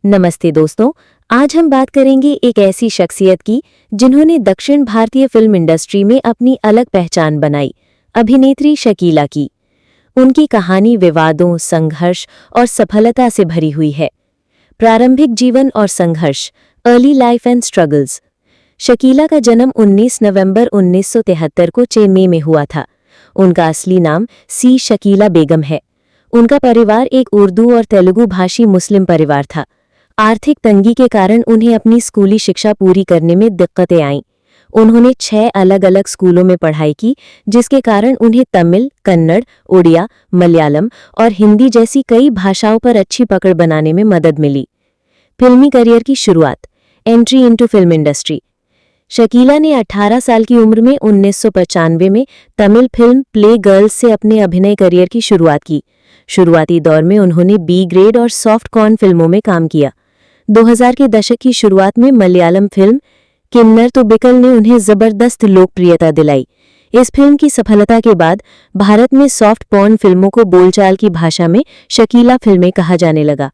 नमस्ते दोस्तों, आज हम बात करेंगे एक ऐसी शख्सियत की जिन्होंने दक्षिण भारतीय फिल्म इंडस्ट्री में अपनी अलग पहचान बनाई, अभिनेत्री शकीला की। उनकी कहानी विवादों, संघर्ष और सफलता से भरी हुई है। प्रारंभिक जीवन और संघर्ष, early life and struggles. Shakeela का जन्म 19 नवंबर 1973 को चेन्नई में हुआ था। उनका असली नाम सी शकीला बेगम है। उनका परिवार एक उर्दू और तेलुगु भाषी मुस्लिम परिवार था। आर्थिक तंगी के कारण उन्हें अपनी स्कूली शिक्षा पूरी करने में दिक्कतें आईं। उन्होंने 6 अलग अलग स्कूलों में पढ़ाई की, जिसके कारण उन्हें तमिल, कन्नड़, उड़िया, मलयालम और हिंदी जैसी कई भाषाओं पर अच्छी पकड़ बनाने में मदद मिली। फिल्मी करियर की शुरुआत, entry into film industry. Shakeela ने 18 साल की उम्र में 1995 में तमिल फिल्म प्ले गर्ल्स से अपने अभिनय करियर की शुरुआत की। शुरुआती दौर में उन्होंने बी ग्रेड और सॉफ्ट कॉर्न फिल्मों में काम किया। 2000 के दशक की शुरुआत में मलयालम फिल्म किन्नर तो बिकल ने उन्हें जबरदस्त लोकप्रियता दिलाई। इस फिल्म की सफलता के बाद भारत में सॉफ्ट पॉर्न फिल्मों को बोलचाल की भाषा में शकीला फिल्में कहा जाने लगा।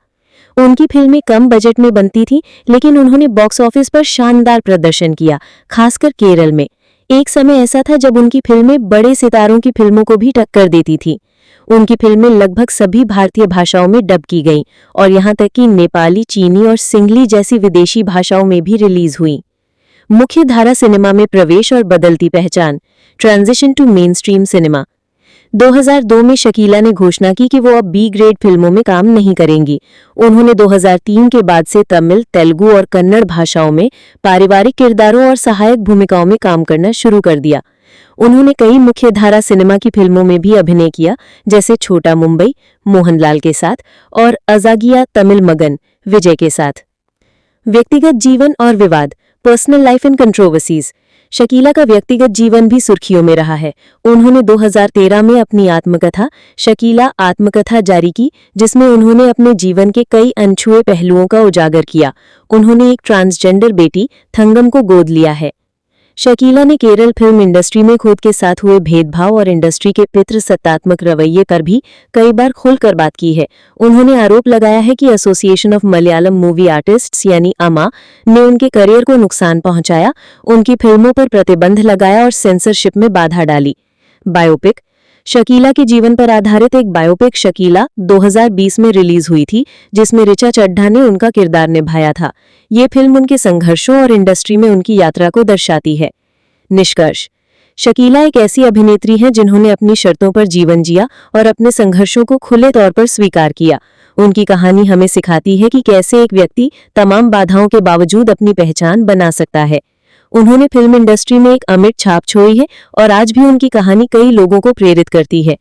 उनकी फिल्में कम बजट में बनती थीं, लेकिन उन्होंने बॉक्स ऑफिस पर शानदार प्रदर्शन किया, खासकर केरल में। एक समय ऐसा था जब उनकी फिल्में बड़े सितारों की फिल्मों को भी टक्कर देती थीं। उनकी फिल्में लगभग सभी भारतीय भाषाओं में डब की गईं और यहाँ तक कि नेपाली, चीनी और सिंगली जैसी विदेशी भाषाओं में भी रिलीज हुईं। मुख्य धारा सिनेमा में प्रवेश और बदलती पहचान, transition to mainstream cinema. 2002 में शकीला ने घोषणा की कि वो अब बी ग्रेड फिल्मों में काम नहीं करेंगी। उन्होंने 2003 के बाद से तमिल, तेलुगु और कन्नड़ भाषाओं में पारिवारिक किरदारों और सहायक भूमिकाओं में काम करना शुरू कर दिया। उन्होंने कई मुख्य धारा सिनेमा की फिल्मों में भी अभिनय किया, जैसे छोटा मुंबई मोहनलाल के साथ और अजागिया तमिल मगन विजय के साथ। व्यक्तिगत जीवन और विवाद, personal life and controversies. Shakeela का व्यक्तिगत जीवन भी सुर्खियों में रहा है। उन्होंने 2013 में अपनी आत्मकथा शकीला आत्मकथा जारी की, जिसमें उन्होंने अपने जीवन के कई अनछुए पहलुओं का उजागर किया। उन्होंने एक ट्रांसजेंडर बेटी थंगम को गोद लिया है। शकीला ने केरल फिल्म इंडस्ट्री में खुद के साथ हुए भेदभाव और इंडस्ट्री के पितृसत्तात्मक रवैये पर भी कई बार खुलकर बात की है। उन्होंने आरोप लगाया है कि association of Malayalam movie artists यानी अमा ने उनके करियर को नुकसान पहुंचाया, उनकी फिल्मों पर प्रतिबंध लगाया और सेंसरशिप में बाधा डाली। बायोपिक। शकीला के जीवन पर आधारित एक बायोपिक शकीला 2020 में रिलीज हुई थी, जिसमें ऋचा चड्ढा ने उनका किरदार निभाया था। ये फिल्म उनके संघर्षों और इंडस्ट्री में उनकी यात्रा को दर्शाती है। निष्कर्ष, शकीला एक ऐसी अभिनेत्री हैं जिन्होंने अपनी शर्तों पर जीवन जिया और अपने संघर्षों को खुले तौर पर स्वीकार किया। उनकी कहानी हमें सिखाती है कि कैसे एक व्यक्ति तमाम बाधाओं के बावजूद अपनी पहचान बना सकता है। उन्होंने फिल्म इंडस्ट्री में एक अमिट छाप छोड़ी है और आज भी उनकी कहानी कई लोगों को प्रेरित करती है।